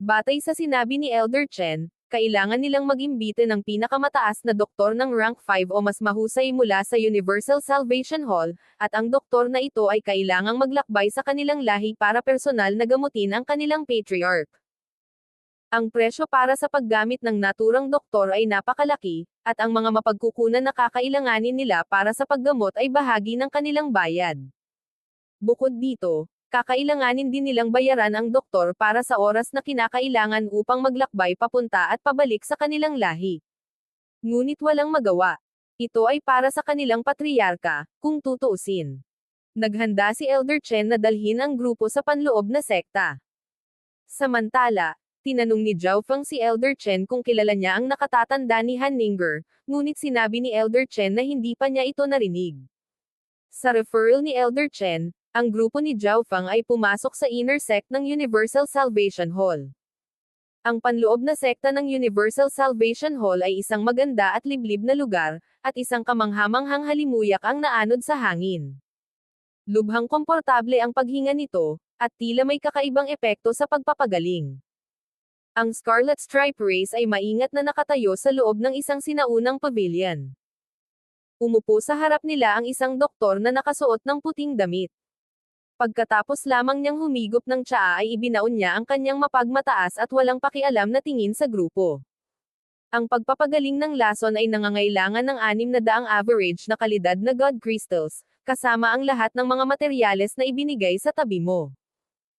Batay sa sinabi ni Elder Chen, kailangan nilang mag-imbita ng pinakamataas na doktor ng rank 5 o mas mahusay mula sa Universal Salvation Hall, at ang doktor na ito ay kailangang maglakbay sa kanilang lahi para personal na gamutin ang kanilang patriarch. Ang presyo para sa paggamit ng naturang doktor ay napakalaki, at ang mga mapagkukunan na kakailanganin nila para sa paggamot ay bahagi ng kanilang bayad. Bukod dito, kakailanganin din nilang bayaran ang doktor para sa oras na kinakailangan upang maglakbay papunta at pabalik sa kanilang lahi. Ngunit walang magawa. Ito ay para sa kanilang patriarka, kung tutuusin. Naghanda si Elder Chen na dalhin ang grupo sa panloob na sekta. Samantala, tinanong ni Zhao Feng si Elder Chen kung kilala niya ang nakatatanda ni Han Ninger, ngunit sinabi ni Elder Chen na hindi pa niya ito narinig. Sa referral ni Elder Chen, ang grupo ni Zhao Feng ay pumasok sa inner sect ng Universal Salvation Hall. Ang panloob na sekta ng Universal Salvation Hall ay isang maganda at liblib na lugar, at isang kamanghamanghang halimuyak ang naanod sa hangin. Lubhang komportable ang paghinga nito, at tila may kakaibang epekto sa pagpapagaling. Ang Scarlet Stripe Race ay maingat na nakatayo sa loob ng isang sinaunang pavilion. Umupo sa harap nila ang isang doktor na nakasuot ng puting damit. Pagkatapos lamang niyang humigop ng tsaa ay ibinaon niya ang kanyang mapagmataas at walang pakialam na tingin sa grupo. Ang pagpapagaling ng lason ay nangangailangan ng 600 average na kalidad na God Crystals, kasama ang lahat ng mga materyales na ibinigay sa tabi mo.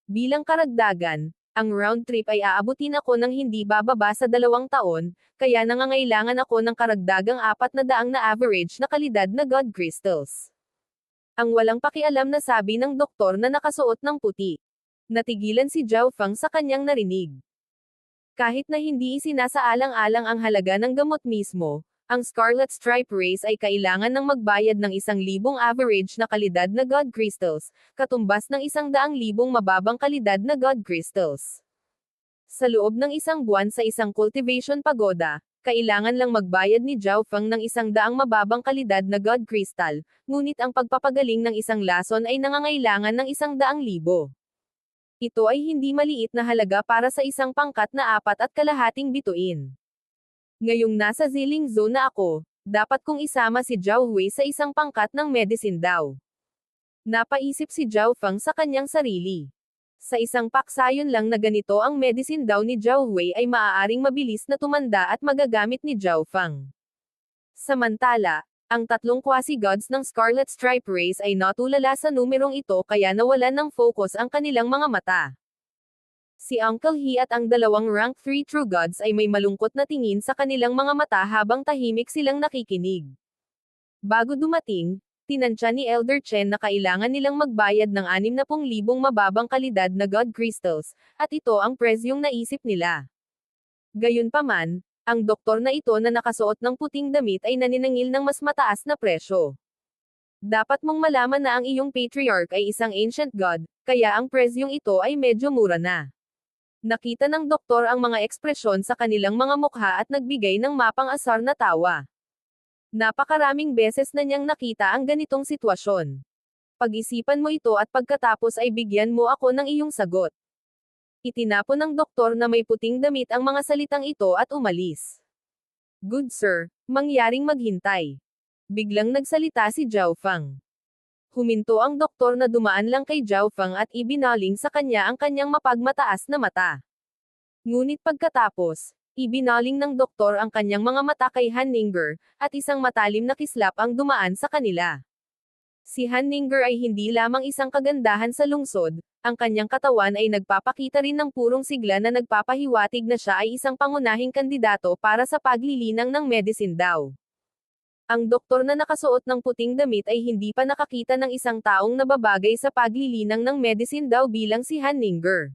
Bilang karagdagan, ang round trip ay aabutin ako ng hindi bababa sa 2 taon, kaya nangangailangan ako ng karagdagang 400 na average na kalidad na God Crystals. Ang walang pakialam na sabi ng doktor na nakasuot ng puti. Natigilan si Zhao Feng sa kanyang narinig. Kahit na hindi isinasaalang-alang ang halaga ng gamot mismo, ang Scarlet Stripe Race ay kailangan ng magbayad ng 1,000 average na kalidad na God Crystals, katumbas ng 100,000 mababang kalidad na God Crystals. Sa loob ng 1 buwan sa isang cultivation pagoda, kailangan lang magbayad ni Zhao Feng ng 100 mababang kalidad na God Crystal, ngunit ang pagpapagaling ng isang lason ay nangangailangan ng 100,000. Ito ay hindi maliit na halaga para sa isang pangkat na 4.5 bituin. Ngayong nasa Ziling Zone na ako, dapat kong isama si Zhao Hui sa isang pangkat ng medicine daw. Napaisip si Zhao Feng sa kanyang sarili. Sa isang paksayon lang na ganito ang medicine daw ni Zhao Hui ay maaaring mabilis na tumanda at magagamit ni Zhao Feng. Samantala, ang 3 quasi-gods ng Scarlet Stripe Race ay natulala sa numerong ito kaya nawalan ng focus ang kanilang mga mata. Si Uncle He at ang 2 rank 3 True Gods ay may malungkot na tingin sa kanilang mga mata habang tahimik silang nakikinig. Bago dumating, tinansya ni Elder Chen na kailangan nilang magbayad ng 60,000 mababang kalidad na God Crystals, at ito ang presyong naisip nila. Gayunpaman, ang doktor na ito na nakasuot ng puting damit ay naniningil ng mas mataas na presyo. Dapat mong malaman na ang iyong patriarch ay isang ancient god, kaya ang presyong ito ay medyo mura na. Nakita ng doktor ang mga ekspresyon sa kanilang mga mukha at nagbigay ng mapang-asar na tawa. Napakaraming beses na niyang nakita ang ganitong sitwasyon. Pag-isipan mo ito at pagkatapos ay bigyan mo ako ng iyong sagot. Itinapon ng doktor na may puting damit ang mga salitang ito at umalis. Good sir, mangyaring maghintay. Biglang nagsalita si Zhao Feng. Huminto ang doktor na dumaan lang kay Zhao Feng at ibinaling sa kanya ang kanyang mapagmataas na mata. Ngunit pagkatapos, ibinaling ng doktor ang kanyang mga mata kay Han Ninger, at isang matalim na kislap ang dumaan sa kanila. Si Han Ninger ay hindi lamang isang kagandahan sa lungsod, ang kanyang katawan ay nagpapakita rin ng purong sigla na nagpapahiwatig na siya ay isang pangunahing kandidato para sa paglilinang ng medicine daw. Ang doktor na nakasuot ng puting damit ay hindi pa nakakita ng isang taong nababagay sa paglilinang ng medicine daw bilang si Han Ninger.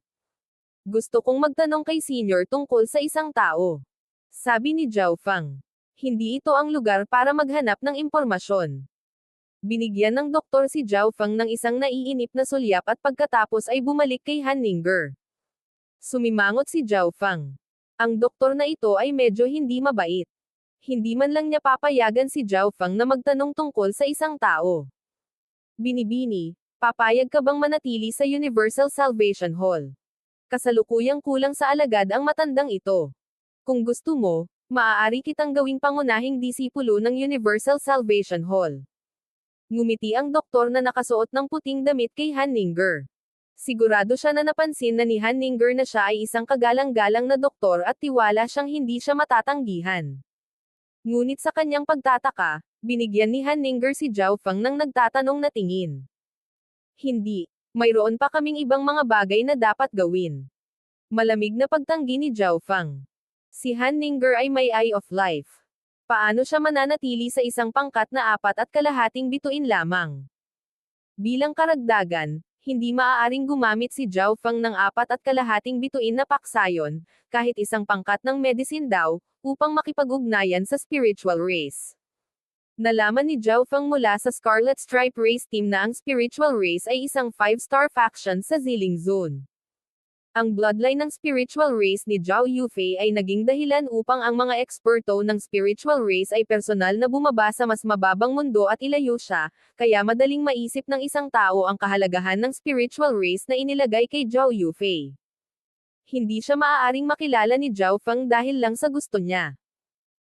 Gusto kong magtanong kay senior tungkol sa isang tao. Sabi ni Zhao Feng. Hindi ito ang lugar para maghanap ng impormasyon. Binigyan ng doktor si Zhao Feng ng isang naiinip na sulyap at pagkatapos ay bumalik kay Han Ninger. Sumimangot si Zhao Feng. Ang doktor na ito ay medyo hindi mabait. Hindi man lang niya papayagan si Zhao Feng na magtanong tungkol sa isang tao. Binibini, papayag ka bang manatili sa Universal Salvation Hall? Kasalukuyang kulang sa alagad ang matandang ito. Kung gusto mo, maaari kitang gawing pangunahing disipulo ng Universal Salvation Hall. Ngumiti ang doktor na nakasuot ng puting damit kay Han Ninger. Sigurado siya na napansin na ni Han Ninger na siya ay isang kagalang-galang na doktor at tiwala siyang hindi siya matatanggihan. Ngunit sa kanyang pagtataka, binigyan ni Han Ninger si Zhao Feng ng nagtatanong na tingin. Hindi, mayroon pa kaming ibang mga bagay na dapat gawin. Malamig na pagtanggi ni Zhao Feng. Si Han Ninger ay may eye of life. Paano siya mananatili sa isang pangkat na 4.5 bituin lamang? Bilang karagdagan, hindi maaaring gumamit si Zhao Feng ng 4.5 bituin na paksayon, kahit isang pangkat ng medicine daw, upang makipag-ugnayan sa spiritual race. Nalaman ni Zhao Feng mula sa Scarlet Stripe Race Team na ang Spiritual Race ay isang 5-star faction sa Ziling Zone. Ang bloodline ng spiritual race ni Zhao Yufei ay naging dahilan upang ang mga eksperto ng spiritual race ay personal na bumaba sa mas mababang mundo at ilayo siya, kaya madaling maisip ng isang tao ang kahalagahan ng spiritual race na inilagay kay Zhao Yufei. Hindi siya maaaring makilala ni Zhao Feng dahil lang sa gusto niya.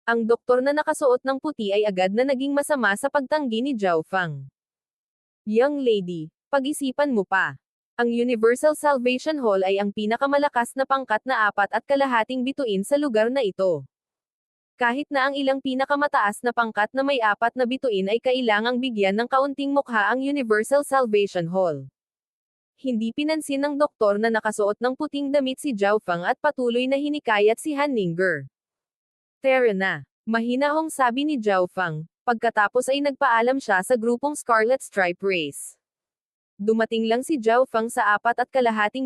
Ang doktor na nakasuot ng puti ay agad na naging masama sa pagtanggi ni Zhao Feng. Young lady, pag-isipan mo pa. Ang Universal Salvation Hall ay ang pinakamalakas na pangkat na 4.5 bituin sa lugar na ito. Kahit na ang ilang pinakamataas na pangkat na may 4 na bituin ay kailangang bigyan ng kaunting mukha ang Universal Salvation Hall. Hindi pinansin ng doktor na nakasuot ng puting damit si Zhao Feng at patuloy na hinikayat si Han Ningguo. Tara na. Mahinahong sabi ni Zhao Feng, pagkatapos ay nagpaalam siya sa grupong Scarlet Stripe Race. Dumating lang si Zhao Feng sa 4.5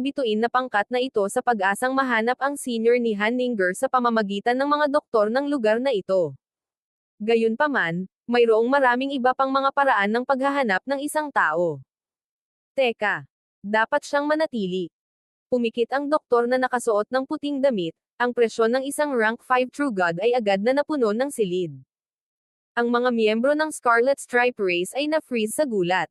bituin na pangkat na ito sa pag-asang mahanap ang senior ni Han Ningguo sa pamamagitan ng mga doktor ng lugar na ito. Gayunpaman, mayroong maraming iba pang mga paraan ng paghahanap ng isang tao. Teka, dapat siyang manatili. Pumikit ang doktor na nakasuot ng puting damit, ang presyon ng isang rank 5 True God ay agad na napuno ng silid. Ang mga miyembro ng Scarlet Stripe Race ay na-freeze sa gulat.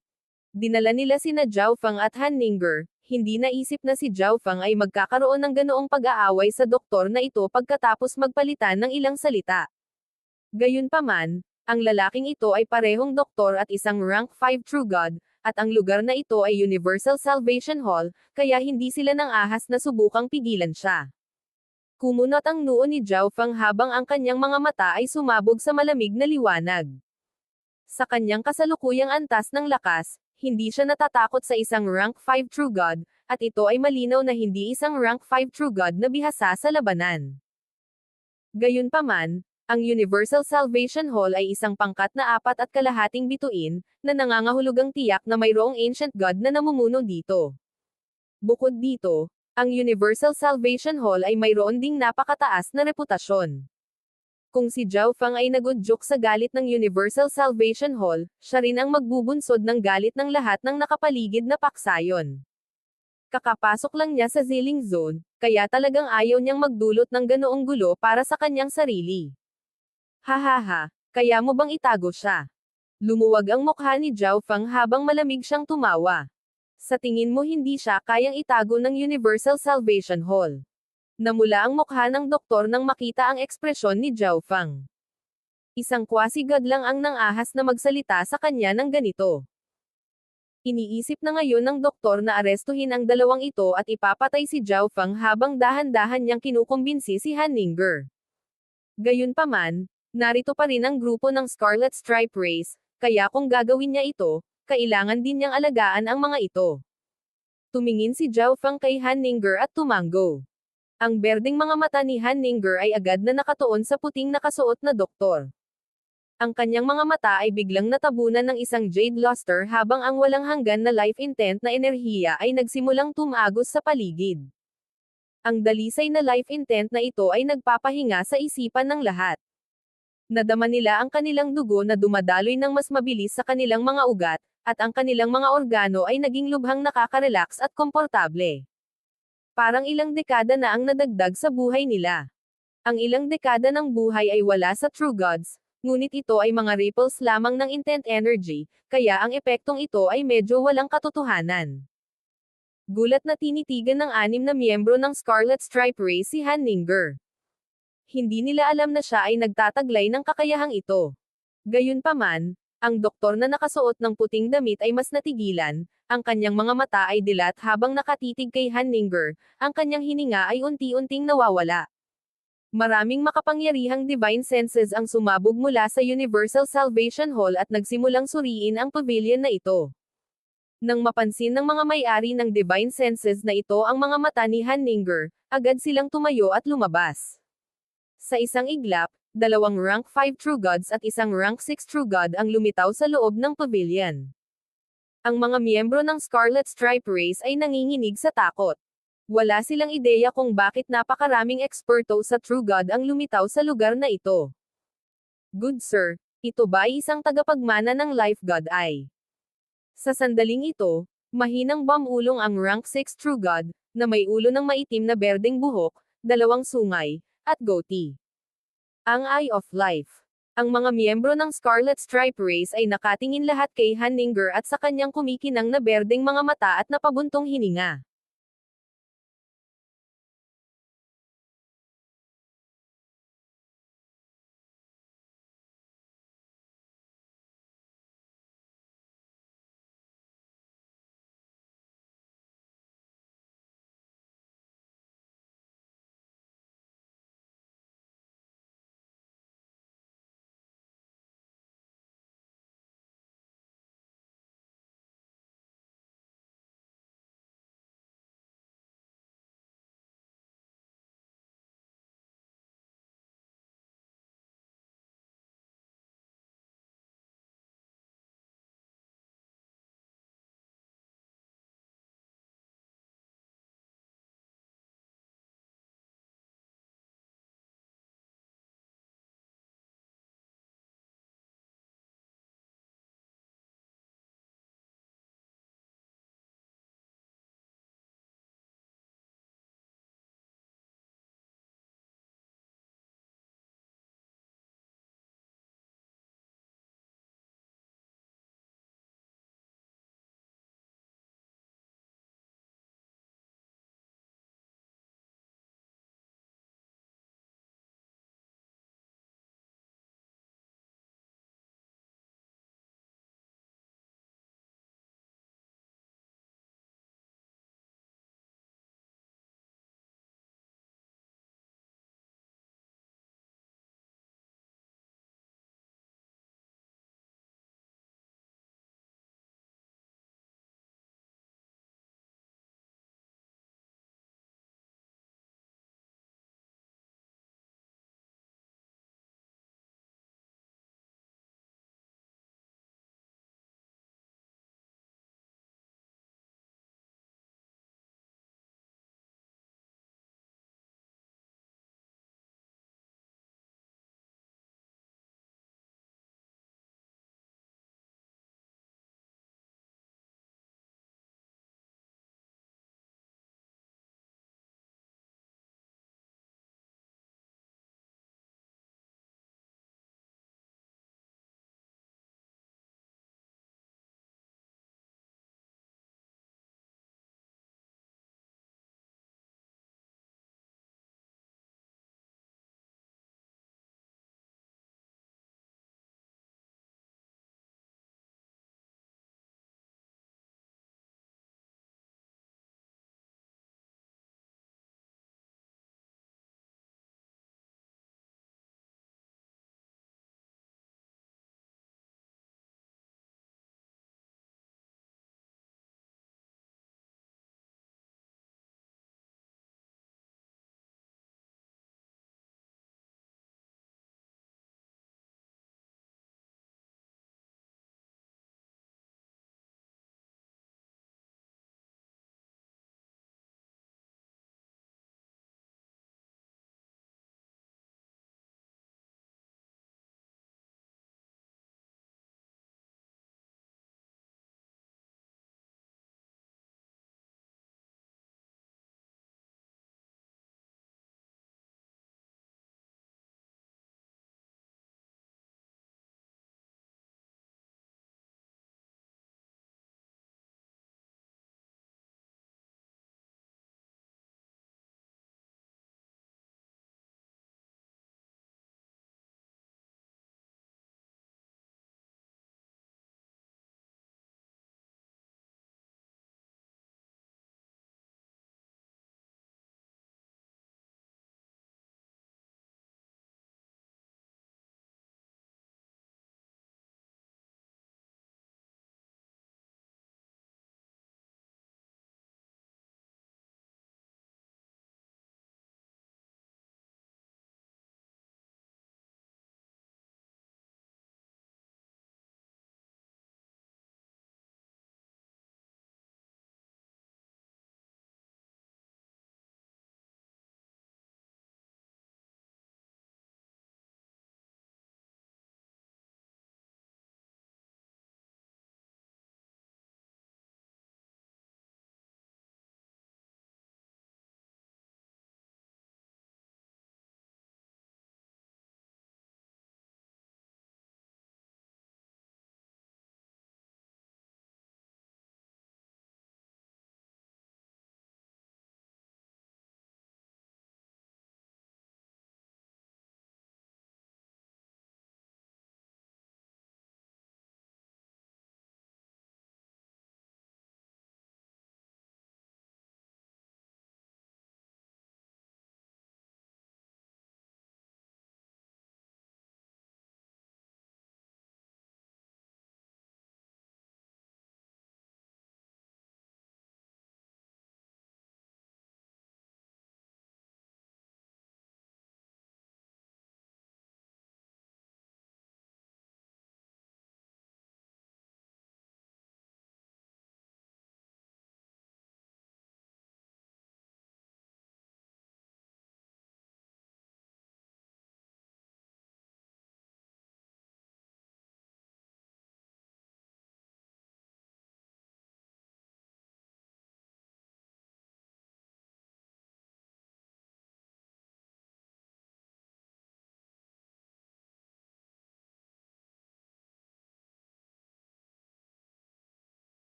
Dinala nila sina Zhao Feng at Han Ningguo, hindi naisip na si Zhao Feng ay magkakaroon ng ganoong pag-aaway sa doktor na ito pagkatapos magpalitan ng ilang salita. Gayunpaman, ang lalaking ito ay parehong doktor at isang rank 5 True God, at ang lugar na ito ay Universal Salvation Hall, kaya hindi sila nang ahas na subukang pigilan siya. Kumunot ang noo ni Zhao Feng habang ang kanyang mga mata ay sumabog sa malamig na liwanag. Sa kanyang kasalukuyang antas ng lakas, hindi siya natatakot sa isang rank 5 True God, at ito ay malinaw na hindi isang rank 5 True God na bihasa sa labanan. Gayunpaman, ang Universal Salvation Hall ay isang pangkat na 4.5 bituin, na nangangahulugang tiyak na mayroong ancient god na namumuno dito. Bukod dito, ang Universal Salvation Hall ay mayroon ding napakataas na reputasyon. Kung si Zhao Feng ay nagudyok sa galit ng Universal Salvation Hall, siya rin ang magbubunsod ng galit ng lahat ng nakapaligid na paksayon. Kakapasok lang niya sa Ziling Zone, kaya talagang ayaw niyang magdulot ng ganoong gulo para sa kanyang sarili. Hahaha, kaya mo bang itago siya? Lumuwag ang mukha ni Zhao Feng habang malamig siyang tumawa. Sa tingin mo hindi siya kayang itago ng Universal Salvation Hall? Namula ang mukha ng doktor nang makita ang ekspresyon ni Zhao Feng. Isang quasi-god lang ang nang-ahas na magsalita sa kanya ng ganito. Iniisip na ngayon ng doktor na arestuhin ang dalawang ito at ipapatay si Zhao Feng habang dahan-dahan niyang kinukumbinsi si Han Ningguo. Gayunpaman, narito pa rin ang grupo ng Scarlet Stripe Race, kaya kung gagawin niya ito, kailangan din niyang alagaan ang mga ito. Tumingin si Zhao Feng kay Han Ningguo at tumango. Ang berdeng mga mata ni Han Ningguo ay agad na nakatuon sa puting nakasuot na doktor. Ang kanyang mga mata ay biglang natabunan ng isang jade luster habang ang walang hanggan na life intent na enerhiya ay nagsimulang tumagos sa paligid. Ang dalisay na life intent na ito ay nagpapahinga sa isipan ng lahat. Nadama nila ang kanilang dugo na dumadaloy ng mas mabilis sa kanilang mga ugat, at ang kanilang mga organo ay naging lubhang nakaka-relax at komportable. Parang ilang dekada na ang nadagdag sa buhay nila. Ang ilang dekada ng buhay ay wala sa True Gods, ngunit ito ay mga ripples lamang ng intent energy, kaya ang epektong ito ay medyo walang katotohanan. Gulat na tinitigan ng 6 na miyembro ng Scarlet Stripe Race si Han Ningguo. Hindi nila alam na siya ay nagtataglay ng kakayahang ito. Gayunpaman, ang doktor na nakasuot ng puting damit ay mas natigilan, ang kanyang mga mata ay dilat habang nakatitig kay Han Ningguo, ang kanyang hininga ay unti-unting nawawala. Maraming makapangyarihang divine senses ang sumabog mula sa Universal Salvation Hall at nagsimulang suriin ang pavilion na ito. Nang mapansin ng mga may-ari ng divine senses na ito ang mga mata ni Han Ningguo, agad silang tumayo at lumabas. Sa isang iglap, 2 rank 5 True Gods at isang rank 6 True God ang lumitaw sa loob ng pavilion. Ang mga miyembro ng Scarlet Stripe Race ay nanginginig sa takot. Wala silang ideya kung bakit napakaraming eksperto sa True God ang lumitaw sa lugar na ito. Good sir, Ito ba ay isang tagapagmana ng Life God ay? Sa sandaling ito, mahinang bamulong ang rank 6 True God, na may ulo ng maitim na berdeng buhok, dalawang sungay, at goatee. Ang Eye of Life. Ang mga miyembro ng Scarlet Stripe Race ay nakatingin lahat kay Hanninger at sa kanyang kumikinang na berdeng mga mata at napabuntong hininga.